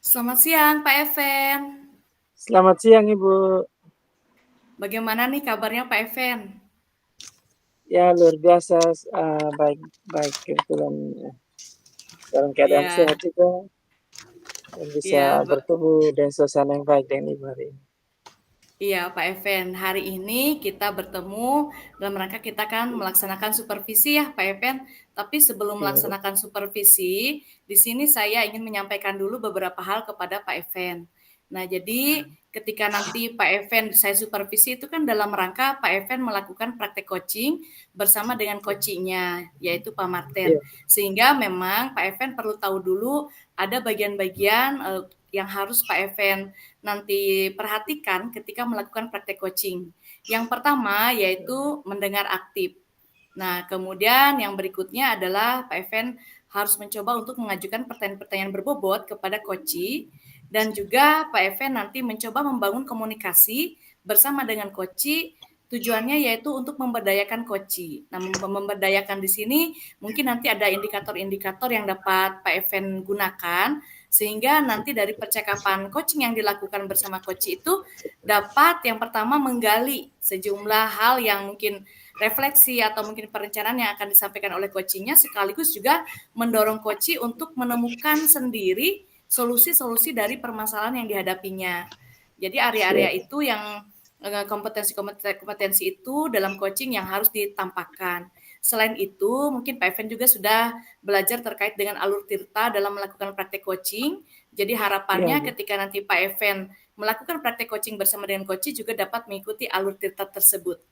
Selamat siang, Pak Even. Selamat siang, Ibu. Bagaimana nih kabarnya Pak Even? Ya, luar biasa, baik baik kebetulan dalam keadaan Iya, sehat juga dan bisa iya, bertemu dan suasana yang baik dengan Ibu hari ini. iya Pak Even. Hari ini kita bertemu dalam rangka kita kan melaksanakan supervisi ya Pak Even. Tapi sebelum Iya, melaksanakan supervisi, di sini saya ingin menyampaikan dulu beberapa hal kepada Pak Even. Nah, jadi ketika nanti Pak Even saya supervisi itu kan dalam rangka Pak Even melakukan praktek coaching bersama dengan coachingnya, yaitu Pak Martin. iya, Sehingga memang Pak Even perlu tahu dulu ada bagian-bagian yang harus Pak Even nanti perhatikan ketika melakukan praktek coaching. Yang pertama yaitu mendengar aktif. Nah, kemudian yang berikutnya adalah Pak Even harus mencoba untuk mengajukan pertanyaan-pertanyaan berbobot kepada coach dan juga Pak Even nanti mencoba membangun komunikasi bersama dengan coach. Tujuannya yaitu untuk memberdayakan coach. Nah, memberdayakan di sini mungkin nanti ada indikator-indikator yang dapat Pak Even gunakan sehingga nanti dari percakapan coaching yang dilakukan bersama coach itu dapat yang pertama menggali sejumlah hal yang mungkin refleksi atau mungkin perencanaan yang akan disampaikan oleh coachingnya sekaligus juga mendorong coach untuk menemukan sendiri solusi-solusi dari permasalahan yang dihadapinya. Jadi area-area siap. itu yang kompetensi-kompetensi itu dalam coaching yang harus ditampakkan. Selain itu, mungkin Pak Evan juga sudah belajar terkait dengan alur tirta dalam melakukan praktek coaching. Jadi Iya, harapannya Bu. ketika nanti Pak Evan melakukan praktek coaching bersama dengan coach juga dapat mengikuti alur tirta tersebut.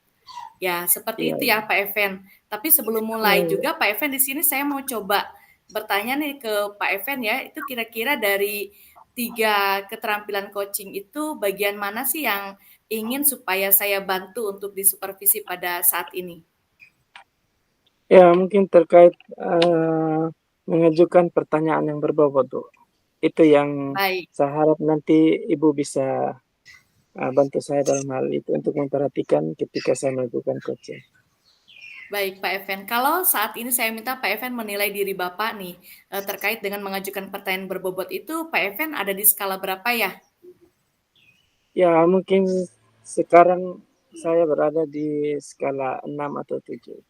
Ya, seperti Iya, itu ya Pak Even. Tapi sebelum mulai iya. juga Pak Even di sini saya mau coba bertanya nih ke Pak Even ya, itu kira-kira dari 3 keterampilan coaching itu bagian mana sih yang ingin supaya saya bantu untuk disupervisi pada saat ini? Ya, mungkin terkait mengajukan pertanyaan yang berbobot, Bu. Itu yang Baik, saya harap nanti Ibu bisa bantu saya dalam hal itu untuk memperhatikan ketika saya melakukan coaching. baik Pak Even. Kalau saat ini saya minta Pak Even menilai diri Bapak nih terkait dengan mengajukan pertanyaan berbobot itu, Pak Even ada di skala berapa ya? Ya, mungkin sekarang saya berada di skala 6 atau 7.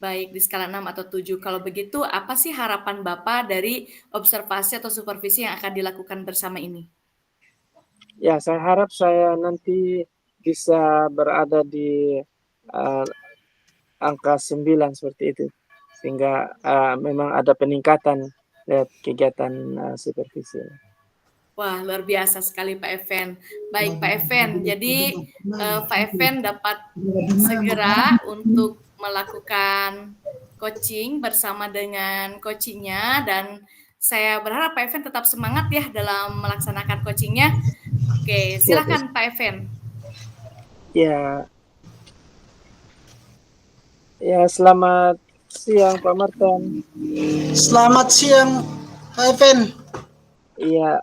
Baik, di skala 6 atau 7. Kalau begitu, apa sih harapan Bapak dari observasi atau supervisi yang akan dilakukan bersama ini? Ya, saya harap saya nanti bisa berada di uh, angka 9 seperti itu. Sehingga memang ada peningkatan lewat kegiatan supervisi. Wah, luar biasa sekali Pak Even. Baik, Pak Even. Jadi, Pak Even dapat segera untuk melakukan coaching bersama dengan coachingnya dan saya berharap Pak Even tetap semangat ya dalam melaksanakan coachingnya. Oke, Siap, Bu. silakan Pak Even. Ya, ya selamat siang Pak Martin. Selamat siang, Pak Evan. Iya,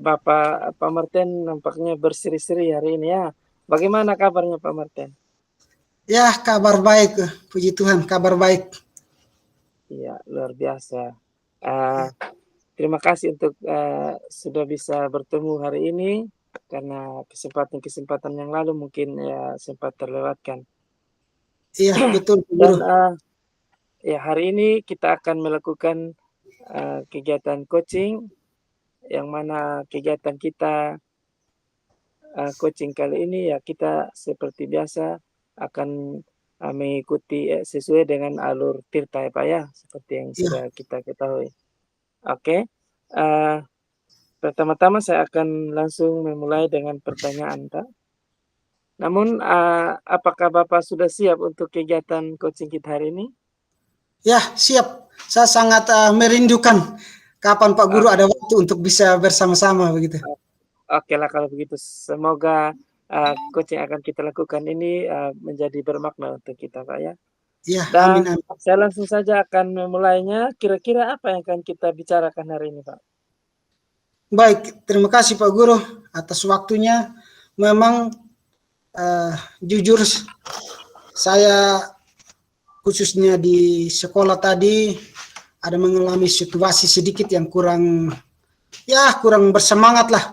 Bapak Pak Martin nampaknya berseri-seri hari ini ya. Bagaimana kabarnya Pak Martin? Ya, kabar baik. Puji Tuhan, kabar baik. Iya, luar biasa. Uh, Terima kasih untuk sudah bisa bertemu hari ini karena kesempatan-kesempatan yang lalu mungkin ya sempat terlewatkan. Iya, betul, Dan Guru. ya hari ini kita akan melakukan kegiatan coaching yang mana kegiatan kita coaching kali ini ya kita seperti biasa akan mengikuti sesuai dengan alur tirta ya Pak ya, seperti yang Iya, sudah kita ketahui. Oke, uh, pertama-tama saya akan langsung memulai dengan pertanyaan Pak. Namun apakah Bapak sudah siap untuk kegiatan coaching kita hari ini? ya, siap. Saya sangat merindukan kapan Pak Guru Oke, ada waktu untuk bisa bersama-sama begitu. oke lah kalau begitu. Semoga coaching yang akan kita lakukan ini menjadi bermakna untuk kita Pak ya. Ya, Dan amin, amin. saya langsung saja akan memulainya. Kira-kira apa yang akan kita bicarakan hari ini, Pak? Baik, terima kasih Pak Guru atas waktunya. Memang jujur saya khususnya di sekolah tadi ada mengalami situasi sedikit yang kurang ya kurang bersemangat lah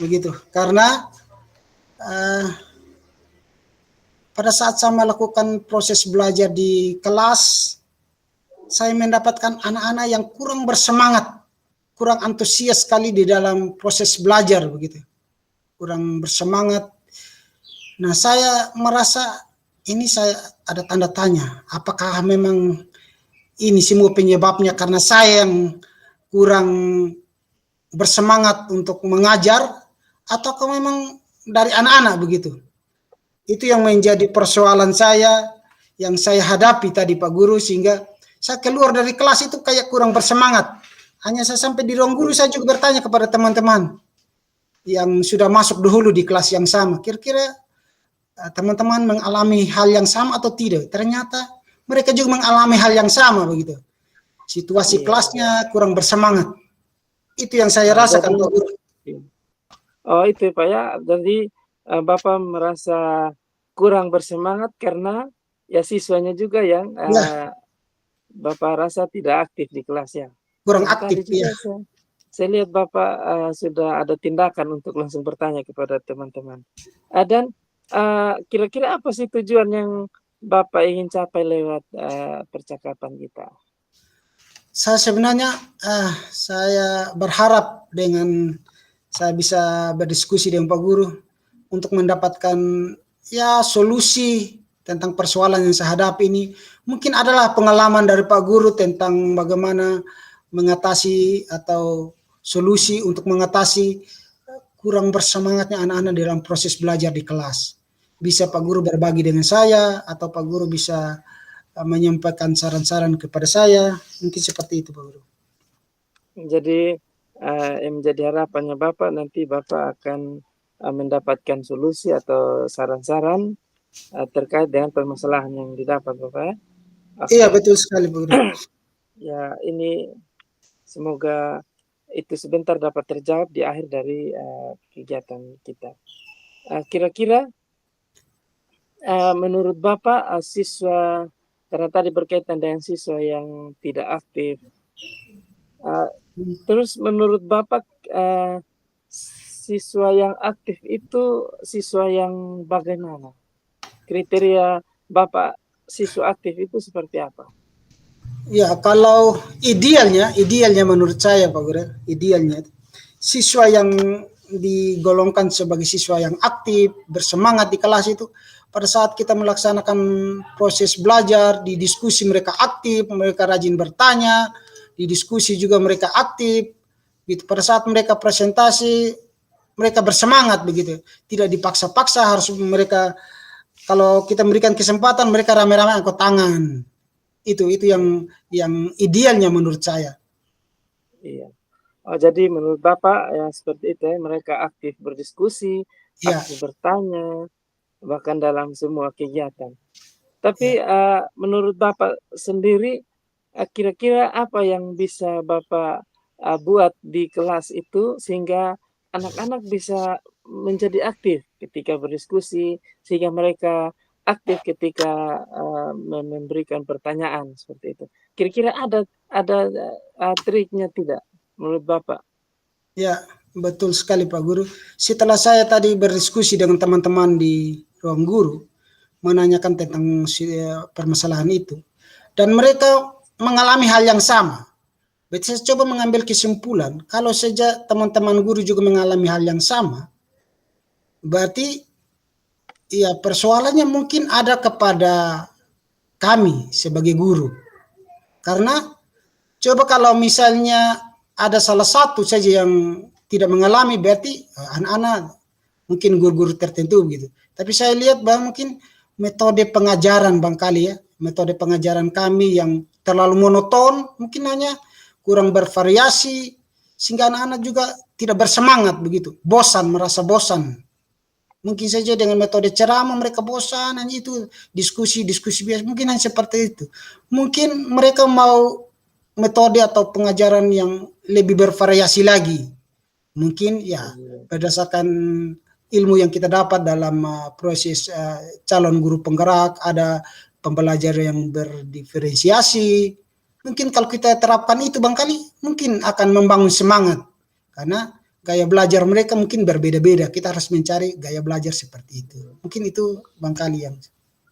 begitu. Karena pada saat saya melakukan proses belajar di kelas, saya mendapatkan anak-anak yang kurang bersemangat, kurang antusias sekali di dalam proses belajar begitu. Kurang bersemangat. Nah, saya merasa ini saya ada tanda tanya, apakah memang ini semua penyebabnya karena saya yang kurang bersemangat untuk mengajar, ataukah memang dari anak-anak begitu? Itu yang menjadi persoalan saya yang saya hadapi tadi Pak Guru, sehingga saya keluar dari kelas itu kayak kurang bersemangat. Hanya saya sampai di ruang guru, saya juga bertanya kepada teman-teman yang sudah masuk dahulu di kelas yang sama, kira-kira teman-teman mengalami hal yang sama atau tidak. Ternyata mereka juga mengalami hal yang sama begitu. Situasi kelasnya kurang bersemangat. Itu yang saya rasakan Pak Guru. Oh itu Pak ya, jadi Bapak merasa kurang bersemangat karena ya siswanya juga yang Bapak rasa tidak aktif di kelas ya. Kurang Nah, aktif tadi juga ya. saya lihat Bapak sudah ada tindakan untuk langsung bertanya kepada teman-teman. Dan kira-kira apa sih tujuan yang Bapak ingin capai lewat percakapan kita? Saya sebenarnya saya berharap dengan saya bisa berdiskusi dengan Pak Guru untuk mendapatkan ya solusi tentang persoalan yang saya hadapi ini. Mungkin adalah pengalaman dari Pak Guru tentang bagaimana mengatasi atau solusi untuk mengatasi kurang bersemangatnya anak-anak dalam proses belajar di kelas. Bisa Pak Guru berbagi dengan saya, atau Pak Guru bisa menyampaikan saran-saran kepada saya, mungkin seperti itu Pak Guru. Jadi yang menjadi harapannya Bapak nanti Bapak akan mendapatkan solusi atau saran-saran terkait dengan permasalahan yang didapat Bapak ya? Okay. Iya betul sekali Pak Guru. Ya ini semoga itu sebentar dapat terjawab di akhir dari kegiatan kita. Kira-kira menurut Bapak siswa, karena tadi berkaitan dengan siswa yang tidak aktif, terus menurut Bapak siswa yang aktif itu siswa yang bagaimana? Kriteria Bapak siswa aktif itu seperti apa? Ya kalau idealnya menurut saya Pak Guru, idealnya siswa yang digolongkan sebagai siswa yang aktif, bersemangat di kelas itu pada saat kita melaksanakan proses belajar, di diskusi mereka aktif, mereka rajin bertanya, di diskusi juga mereka aktif, gitu. Pada saat mereka presentasi, mereka bersemangat begitu, tidak dipaksa-paksa harus mereka. Kalau kita memberikan kesempatan, mereka rame-rame angkat tangan. Itu yang idealnya menurut saya. Iya. Oh, jadi menurut Bapak ya seperti itu ya, mereka aktif berdiskusi, aktif bertanya, bahkan dalam semua kegiatan. Tapi menurut Bapak sendiri, kira-kira apa yang bisa Bapak buat di kelas itu sehingga anak-anak bisa menjadi aktif ketika berdiskusi, sehingga mereka aktif ketika memberikan pertanyaan seperti itu. Kira-kira ada triknya tidak menurut Bapak? Ya, betul sekali Pak Guru. Setelah saya tadi berdiskusi dengan teman-teman di ruang guru, menanyakan tentang permasalahan itu, dan mereka mengalami hal yang sama. Berarti saya coba mengambil kesimpulan, kalau saja teman-teman guru juga mengalami hal yang sama, berarti ya persoalannya mungkin ada kepada kami sebagai guru. Karena coba kalau misalnya ada salah satu saja yang tidak mengalami, berarti anak-anak mungkin guru-guru tertentu gitu. Tapi saya lihat bahwa mungkin metode pengajaran barangkali ya, metode pengajaran kami yang terlalu monoton, mungkin hanya kurang bervariasi, sehingga anak-anak juga tidak bersemangat begitu, bosan, merasa bosan. Mungkin saja dengan metode ceramah mereka bosan, hanya itu diskusi biasa, mungkin hanya seperti itu. Mungkin mereka mau metode atau pengajaran yang lebih bervariasi lagi. Mungkin ya berdasarkan ilmu yang kita dapat dalam proses calon guru penggerak, ada pembelajaran yang berdiferensiasi. Mungkin kalau kita terapkan itu barangkali mungkin akan membangun semangat karena gaya belajar mereka mungkin berbeda-beda. Kita harus mencari gaya belajar seperti itu. Mungkin itu Bang Kali yang.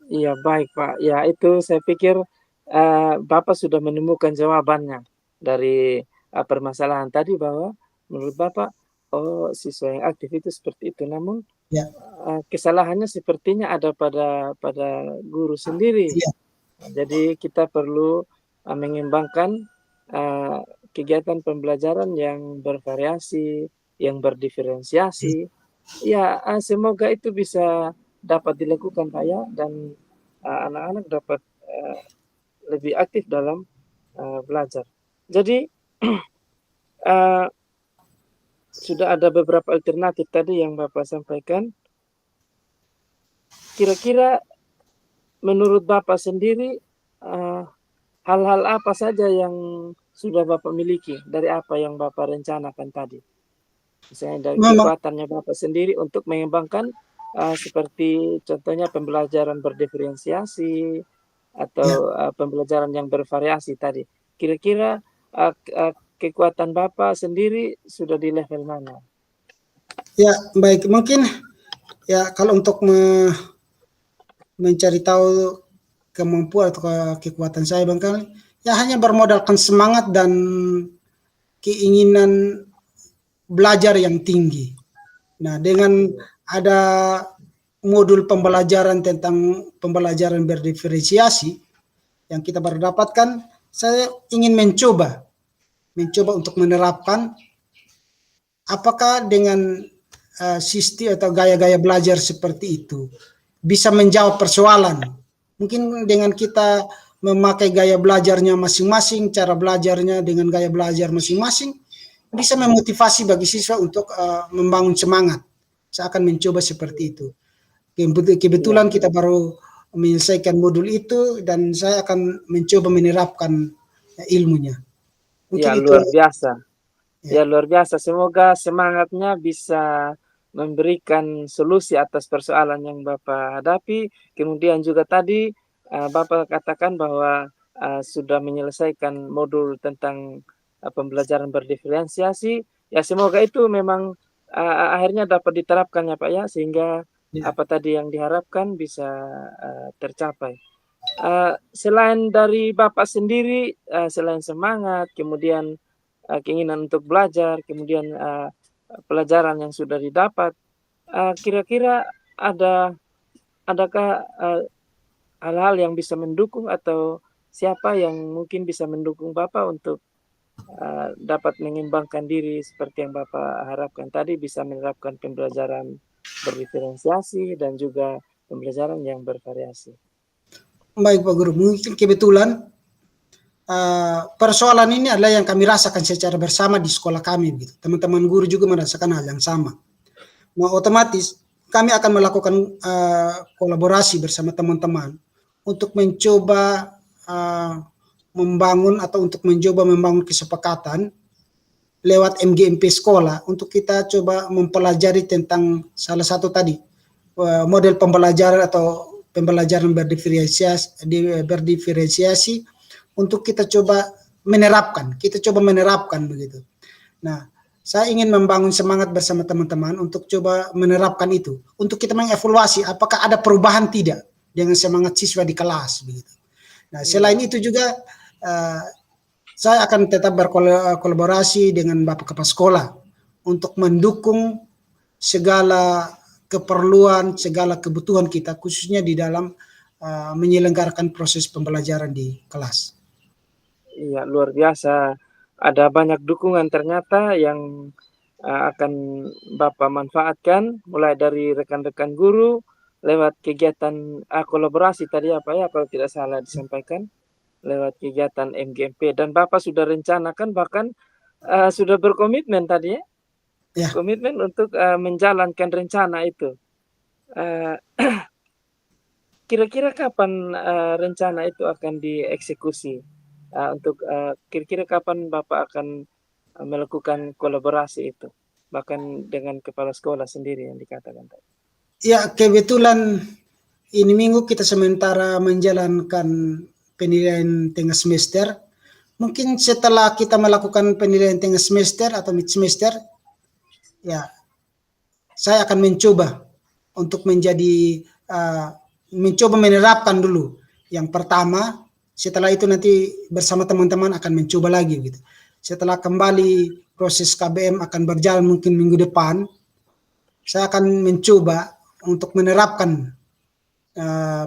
Iya, baik Pak. Ya, itu saya pikir Bapak sudah menemukan jawabannya dari permasalahan tadi, bahwa menurut Bapak, oh, siswa yang aktif itu seperti itu. Namun Ya, kesalahannya sepertinya ada pada guru sendiri. iya, Jadi kita perlu mengembangkan kegiatan pembelajaran yang bervariasi, yang berdiferensiasi. Ya, semoga itu bisa dapat dilakukan Pak ya, dan anak-anak dapat lebih aktif dalam belajar. Jadi sudah ada beberapa alternatif tadi yang Bapak sampaikan. Kira-kira menurut Bapak sendiri hal-hal apa saja yang sudah Bapak miliki dari apa yang Bapak rencanakan tadi? Misalnya dari memang kekuatannya Bapak sendiri untuk mengembangkan seperti contohnya pembelajaran berdiferensiasi atau ya. pembelajaran yang bervariasi tadi. Kira-kira kekuatan Bapak sendiri sudah di level mana? Ya, baik. Mungkin ya kalau untuk mencari tahu kemampuan atau kekuatan saya Bang Kali, ya hanya bermodalkan semangat dan keinginan belajar yang tinggi. Nah, dengan ada modul pembelajaran tentang pembelajaran berdiferensiasi yang kita baru dapatkan, saya ingin mencoba untuk menerapkan apakah dengan sistem atau gaya-gaya belajar seperti itu bisa menjawab persoalan. Mungkin dengan kita memakai gaya belajarnya masing-masing, cara belajarnya dengan gaya belajar masing-masing, bisa memotivasi bagi siswa untuk membangun semangat. Saya akan mencoba seperti itu. Kebetulan kita baru menyelesaikan modul itu dan saya akan mencoba menerapkan ilmunya. Mungkin Ya, itu. luar biasa. Ya. Ya, luar biasa. Semoga semangatnya bisa memberikan solusi atas persoalan yang Bapak hadapi. Kemudian juga tadi Bapak katakan bahwa sudah menyelesaikan modul tentang pembelajaran berdiferensiasi. Ya, semoga itu memang akhirnya dapat diterapkan ya Pak ya, sehingga Ya. apa tadi yang diharapkan bisa tercapai. Selain dari Bapak sendiri, selain semangat, kemudian keinginan untuk belajar, kemudian pelajaran yang sudah didapat, kira-kira adakah hal-hal yang bisa mendukung atau siapa yang mungkin bisa mendukung Bapak untuk dapat mengembangkan diri seperti yang Bapak harapkan tadi, bisa menerapkan pembelajaran berdiferensiasi dan juga pembelajaran yang bervariasi? Baik Pak Guru, mungkin kebetulan persoalan ini adalah yang kami rasakan secara bersama di sekolah kami. Gitu. Teman-teman guru juga merasakan hal yang sama. Nah, otomatis kami akan melakukan kolaborasi bersama teman-teman untuk mencoba membangun atau untuk mencoba membangun kesepakatan lewat MGMP sekolah untuk kita coba mempelajari tentang salah satu tadi model pembelajaran atau pembelajaran berdiferensiasi untuk kita coba menerapkan begitu. Nah, saya ingin membangun semangat bersama teman-teman untuk coba menerapkan itu, untuk kita mengevaluasi apakah ada perubahan tidak dengan semangat siswa di kelas begitu. Nah, selain itu juga saya akan tetap berkolaborasi dengan Bapak Kepala Sekolah untuk mendukung segala keperluan, segala kebutuhan kita, khususnya di dalam menyelenggarakan proses pembelajaran di kelas. Iya, luar biasa. Ada banyak dukungan ternyata yang akan Bapak manfaatkan, mulai dari rekan-rekan guru, lewat kegiatan kolaborasi tadi apa ya, kalau tidak salah disampaikan, lewat kegiatan MGMP. Dan Bapak sudah rencanakan, bahkan sudah berkomitmen tadi ya, Ya. komitmen untuk menjalankan rencana itu. Kira-kira kapan rencana itu akan dieksekusi? Untuk kira-kira kapan Bapak akan melakukan kolaborasi itu, bahkan dengan kepala sekolah sendiri yang dikatakan tadi? Ya, kebetulan ini minggu kita sementara menjalankan penilaian tengah semester. Mungkin setelah kita melakukan penilaian tengah semester atau mid semester, ya saya akan mencoba untuk mencoba menerapkan dulu. Yang pertama, setelah itu nanti bersama teman-teman akan mencoba lagi gitu. Setelah kembali proses KBM akan berjalan mungkin minggu depan, saya akan mencoba untuk menerapkan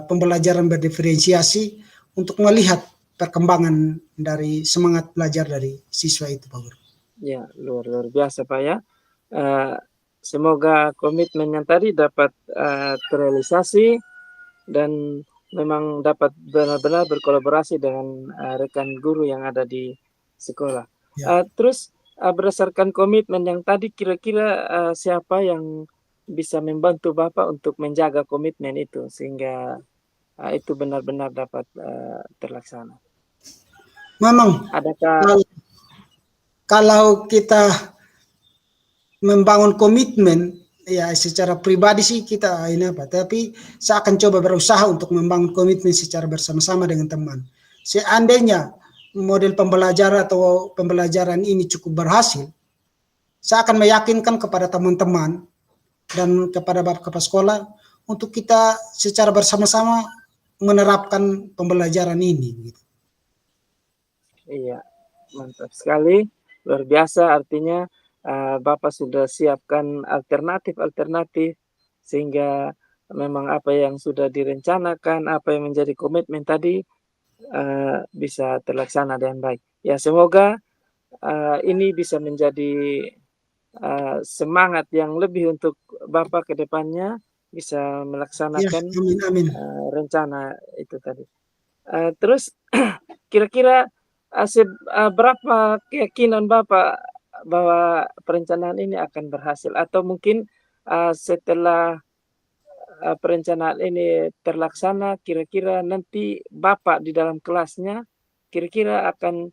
pembelajaran berdiferensiasi untuk melihat perkembangan dari semangat belajar dari siswa itu, Pak Guru. Ya, luar biasa Pak ya. Semoga komitmen yang tadi dapat terrealisasi dan memang dapat benar-benar berkolaborasi dengan rekan guru yang ada di sekolah. Ya. Terus berdasarkan komitmen yang tadi, kira-kira siapa yang bisa membantu Bapak untuk menjaga komitmen itu sehingga itu benar-benar dapat terlaksana? Memang Adakah kalau kita membangun komitmen, ya secara pribadi sih kita ini apa, tapi saya akan coba berusaha untuk membangun komitmen secara bersama-sama dengan teman. Seandainya model pembelajaran atau pembelajaran ini cukup berhasil, saya akan meyakinkan kepada teman-teman dan kepada bapak kepala sekolah untuk kita secara bersama-sama menerapkan pembelajaran ini. Gitu. Iya, mantap sekali, luar biasa. Artinya Bapak sudah siapkan alternatif-alternatif sehingga memang apa yang sudah direncanakan, apa yang menjadi komitmen tadi bisa terlaksana dengan baik. Ya, semoga ini bisa menjadi semangat yang lebih untuk Bapak ke depannya bisa Ya, melaksanakan amin. rencana itu tadi. Terus kira-kira berapa keyakinan Bapak bahwa perencanaan ini akan berhasil? Atau mungkin setelah perencanaan ini terlaksana, kira-kira nanti Bapak di dalam kelasnya kira-kira akan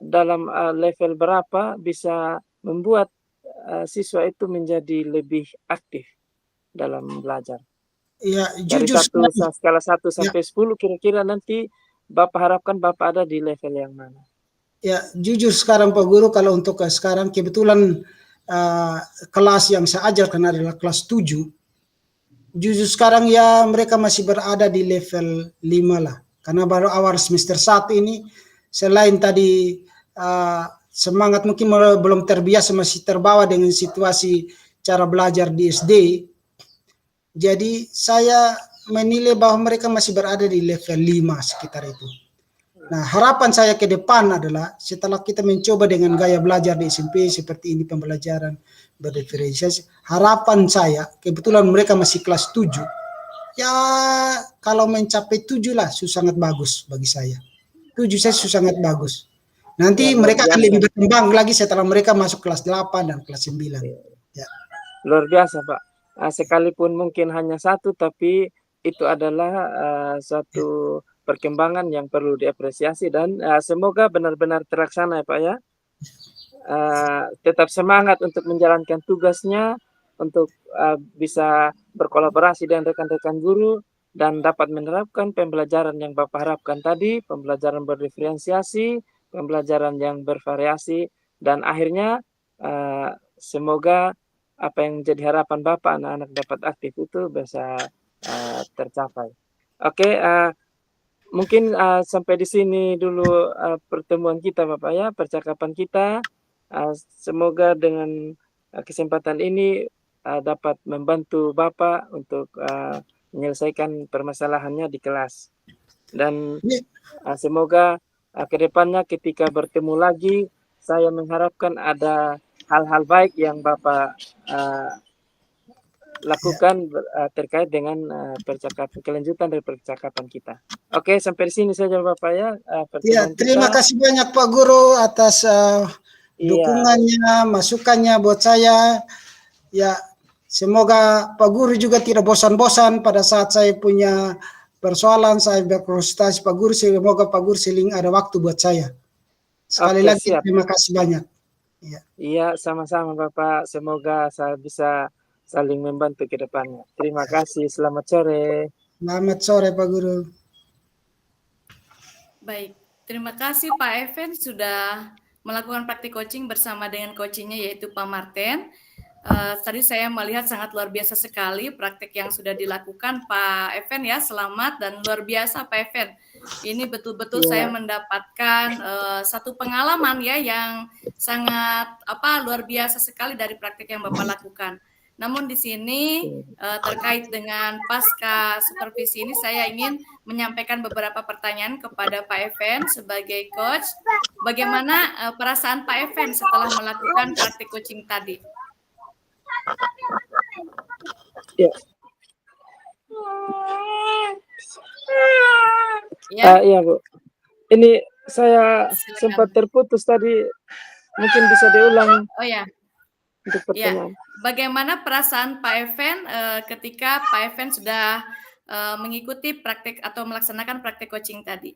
dalam level berapa bisa membuat siswa itu menjadi lebih aktif dalam belajar? Ya, Dari jujur sekali. skala 1 Ya, sampai 10 kira-kira nanti Bapak harapkan Bapak ada di level yang mana? ya, jujur sekarang Pak Guru, kalau untuk sekarang kebetulan kelas yang saya ajarkan adalah kelas 7. Jujur sekarang ya mereka masih berada di level 5 lah. Karena baru awal semester 1 ini, selain tadi semangat mungkin belum terbiasa, masih terbawa dengan situasi cara belajar di SD. Jadi saya menilai bahwa mereka masih berada di level 5 sekitar itu. Nah, harapan saya ke depan adalah setelah kita mencoba dengan gaya belajar di SMP seperti ini pembelajaran berdiferensiasi, harapan saya kebetulan mereka masih kelas 7. Ya, kalau mencapai 7 lah sangat bagus bagi saya. 7 saya sangat bagus. Nanti Ya, luar mereka akan biasa. lebih berkembang lagi setelah mereka masuk kelas 8 dan kelas 9. Ya. Luar biasa, Pak. Sekalipun mungkin hanya satu, tapi itu adalah suatu perkembangan yang perlu diapresiasi dan semoga benar-benar terlaksana ya Pak ya. Tetap semangat untuk menjalankan tugasnya, untuk bisa berkolaborasi dengan rekan-rekan guru dan dapat menerapkan pembelajaran yang Bapak harapkan tadi, pembelajaran berdiferensiasi, pembelajaran yang bervariasi, dan akhirnya semoga apa yang menjadi harapan Bapak, anak-anak dapat aktif itu bisa tercapai. Oke, mungkin sampai di sini dulu pertemuan kita Bapak ya, percakapan kita. Semoga dengan kesempatan ini dapat membantu Bapak untuk menyelesaikan permasalahannya di kelas. Dan semoga ke depannya ketika bertemu lagi, saya mengharapkan ada hal-hal baik yang Bapak lakukan terkait dengan percakapan kelanjutan dari percakapan kita. Oke, sampai di sini saja Bapak ya Ya, pertemuan terima kita. kasih banyak Pak Guru atas dukungannya, masukannya buat saya. Ya, semoga Pak Guru juga tidak bosan-bosan pada saat saya punya persoalan, saya berkonsultasi Pak Guru, semoga Pak Guru seling ada waktu buat saya. Sekali Oke, lagi siap. terima kasih banyak. Ya. Iya, sama-sama Bapak. Semoga saya bisa saling membantu ke depannya. Terima kasih. Selamat sore. Selamat sore Pak Guru. Baik, terima kasih Pak Even sudah melakukan praktik coaching bersama dengan coachingnya yaitu Pak Marten. Tadi saya melihat sangat luar biasa sekali praktek yang sudah dilakukan Pak Evan ya, selamat dan luar biasa Pak Evan. Ini betul-betul saya Ya, mendapatkan satu pengalaman ya yang sangat luar biasa sekali dari praktek yang Bapak lakukan. Namun di sini terkait dengan pasca supervisi ini saya ingin menyampaikan beberapa pertanyaan kepada Pak Evan sebagai coach. Bagaimana perasaan Pak Evan setelah melakukan praktik coaching tadi? ya, Ya, iya Bu. Ini saya sempat silakan. terputus tadi, mungkin bisa diulang Oh ya, untuk ya. pertanyaan. Bagaimana perasaan Pak Evan ketika Pak Evan sudah mengikuti praktek atau melaksanakan praktek coaching tadi?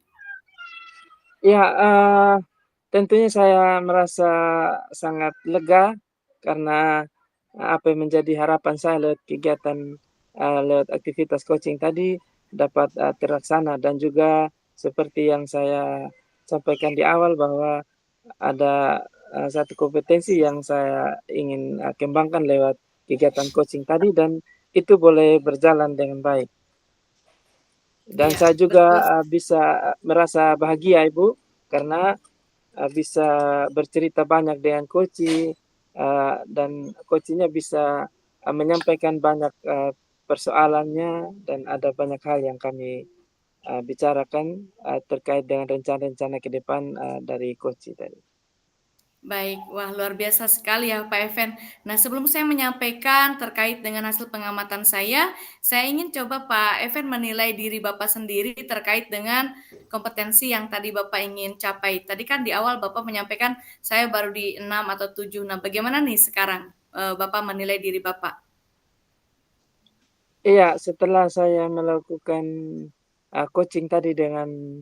Ya, tentunya saya merasa sangat lega karena apa yang menjadi harapan saya lewat kegiatan, lewat aktivitas coaching tadi dapat terlaksana, dan juga seperti yang saya sampaikan di awal bahwa ada satu kompetensi yang saya ingin kembangkan lewat kegiatan coaching tadi, dan itu boleh berjalan dengan baik. Dan Iya, saya juga betul. bisa merasa bahagia Ibu karena bisa bercerita banyak dengan koci, dan kocinya bisa menyampaikan banyak persoalannya, dan ada banyak hal yang kami bicarakan terkait dengan rencana-rencana ke depan dari koci tadi. Baik, wah luar biasa sekali ya Pak Evan. Nah sebelum saya menyampaikan terkait dengan hasil pengamatan saya ingin coba Pak Evan menilai diri Bapak sendiri terkait dengan kompetensi yang tadi Bapak ingin capai. Tadi kan di awal Bapak menyampaikan saya baru di 6 atau 7. Nah bagaimana nih sekarang Bapak menilai diri Bapak? Iya, setelah saya melakukan coaching tadi dengan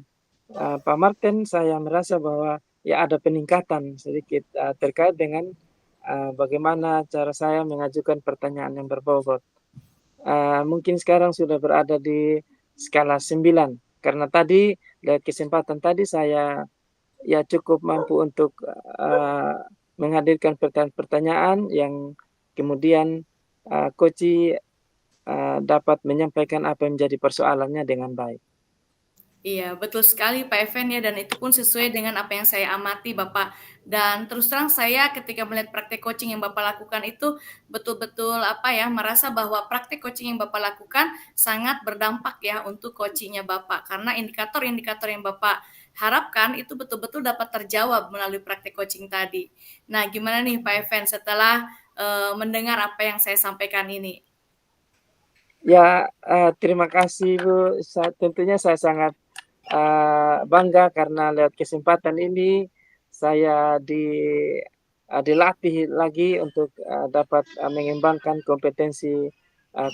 Pak Martin, saya merasa bahwa ya ada peningkatan sedikit terkait dengan bagaimana cara saya mengajukan pertanyaan yang berbobot. Mungkin sekarang sudah berada di skala 9, karena tadi dari kesempatan tadi saya ya cukup mampu untuk menghadirkan pertanyaan-pertanyaan yang kemudian coach dapat menyampaikan apa yang menjadi persoalannya dengan baik. Iya, betul sekali Pak Evan ya, dan itu pun sesuai dengan apa yang saya amati Bapak. Dan terus terang saya ketika melihat praktek coaching yang Bapak lakukan itu betul-betul merasa bahwa praktek coaching yang Bapak lakukan sangat berdampak ya untuk coachingnya Bapak. Karena indikator-indikator yang Bapak harapkan itu betul-betul dapat terjawab melalui praktek coaching tadi. Nah, gimana nih Pak Evan setelah mendengar apa yang saya sampaikan ini? Ya, terima kasih Bu. Tentunya saya sangat bangga karena lewat kesempatan ini saya dilatih lagi untuk dapat mengembangkan kompetensi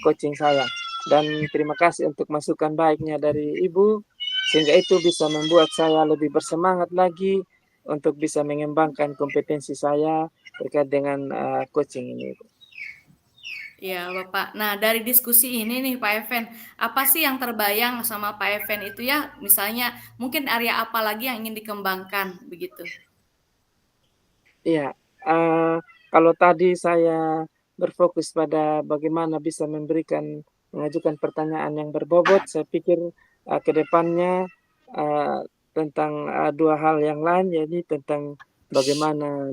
coaching saya. Dan terima kasih untuk masukan baiknya dari Ibu, sehingga itu bisa membuat saya lebih bersemangat lagi untuk bisa mengembangkan kompetensi saya terkait dengan coaching ini. Iya, Bapak. Nah, dari diskusi ini nih Pak Evan, apa sih yang terbayang sama Pak Evan itu ya? Misalnya mungkin area apa lagi yang ingin dikembangkan begitu? Iya, kalau tadi saya berfokus pada bagaimana bisa mengajukan pertanyaan yang berbobot, saya pikir ke depannya tentang 2 hal yang lain, yaitu tentang bagaimana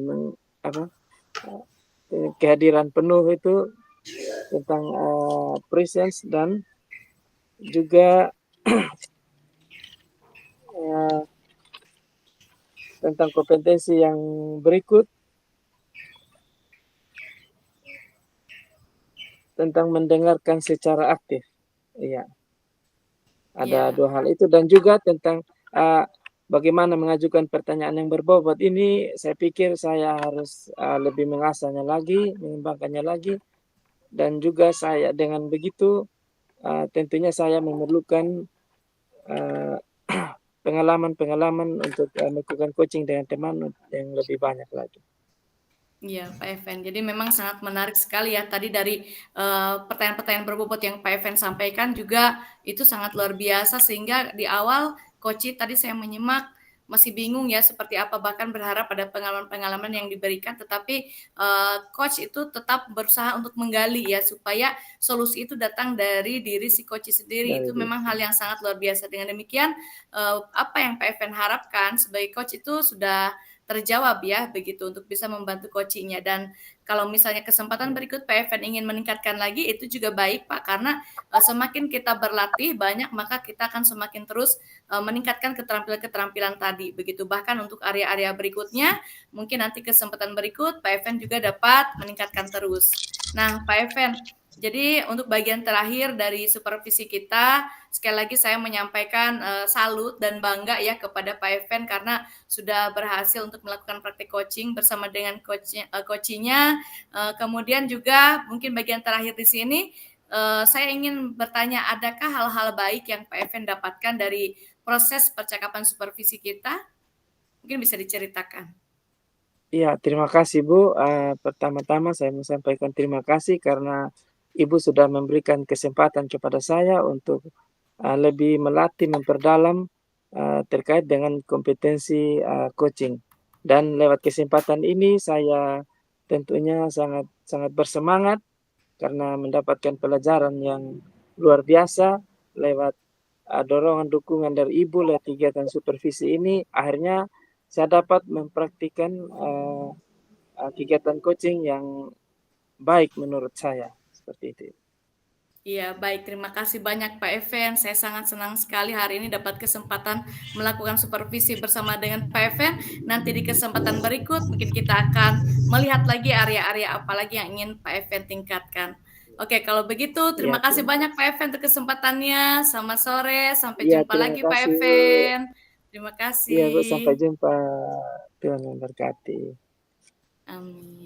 kehadiran penuh itu, tentang presence, dan juga eee, tentang kompetensi yang berikut, tentang mendengarkan secara aktif. Iya. Ada Iya, 2 hal itu, dan juga tentang, bagaimana mengajukan pertanyaan yang berbobot. Ini saya pikir saya harus, lebih mengasahnya lagi, mengembangkannya lagi, dan juga saya dengan begitu, tentunya saya memerlukan, eee, pengalaman-pengalaman untuk, melakukan coaching dengan teman yang lebih banyak lagi. iya Pak Evan. Jadi memang sangat menarik sekali ya tadi dari pertanyaan-pertanyaan berbobot yang Pak Evan sampaikan juga itu sangat luar biasa sehingga di awal Koci tadi saya menyimak masih bingung ya seperti apa, bahkan berharap ada pengalaman-pengalaman yang diberikan, tetapi coach itu tetap berusaha untuk menggali ya supaya solusi itu datang dari diri si coach sendiri. Dari Itu memang hal yang sangat luar biasa. Dengan demikian apa yang Pak Evan harapkan sebagai coach itu sudah terjawab ya begitu untuk bisa membantu coachingnya. Dan kalau misalnya kesempatan berikut Pak Evan ingin meningkatkan lagi, itu juga baik Pak, karena semakin kita berlatih banyak maka kita akan semakin terus meningkatkan keterampilan-keterampilan tadi begitu. Bahkan untuk area-area berikutnya mungkin nanti kesempatan berikut Pak Evan juga dapat meningkatkan terus. Nah Pak Evan, jadi untuk bagian terakhir dari supervisi kita, sekali lagi saya menyampaikan salut dan bangga ya kepada Pak Evan karena sudah berhasil untuk melakukan praktik coaching bersama dengan coachingnya. Kemudian juga mungkin bagian terakhir di sini, saya ingin bertanya, adakah hal-hal baik yang Pak Evan dapatkan dari proses percakapan supervisi kita? Mungkin bisa diceritakan. Iya, terima kasih Bu. Pertama-tama saya mau sampaikan terima kasih karena Ibu sudah memberikan kesempatan kepada saya untuk lebih melatih, memperdalam terkait dengan kompetensi coaching. Dan lewat kesempatan ini saya tentunya sangat sangat bersemangat karena mendapatkan pelajaran yang luar biasa lewat dorongan dukungan dari Ibu lewat kegiatan supervisi ini. Akhirnya saya dapat mempraktikkan kegiatan coaching yang baik menurut saya, seperti itu. Iya, baik. Terima kasih banyak Pak Evan. Saya sangat senang sekali hari ini dapat kesempatan melakukan supervisi bersama dengan Pak Evan. Nanti di kesempatan berikut mungkin kita akan melihat lagi area-area apa lagi yang ingin Pak Evan tingkatkan. Oke, kalau begitu terima kasih banyak Pak Evan untuk kesempatannya. Selamat sore, sampai Iya, jumpa terima lagi Pak kasih Bu. Evan. Terima Iya Bu, sampai kasih. jumpa. Tuhan memberkati. Amin.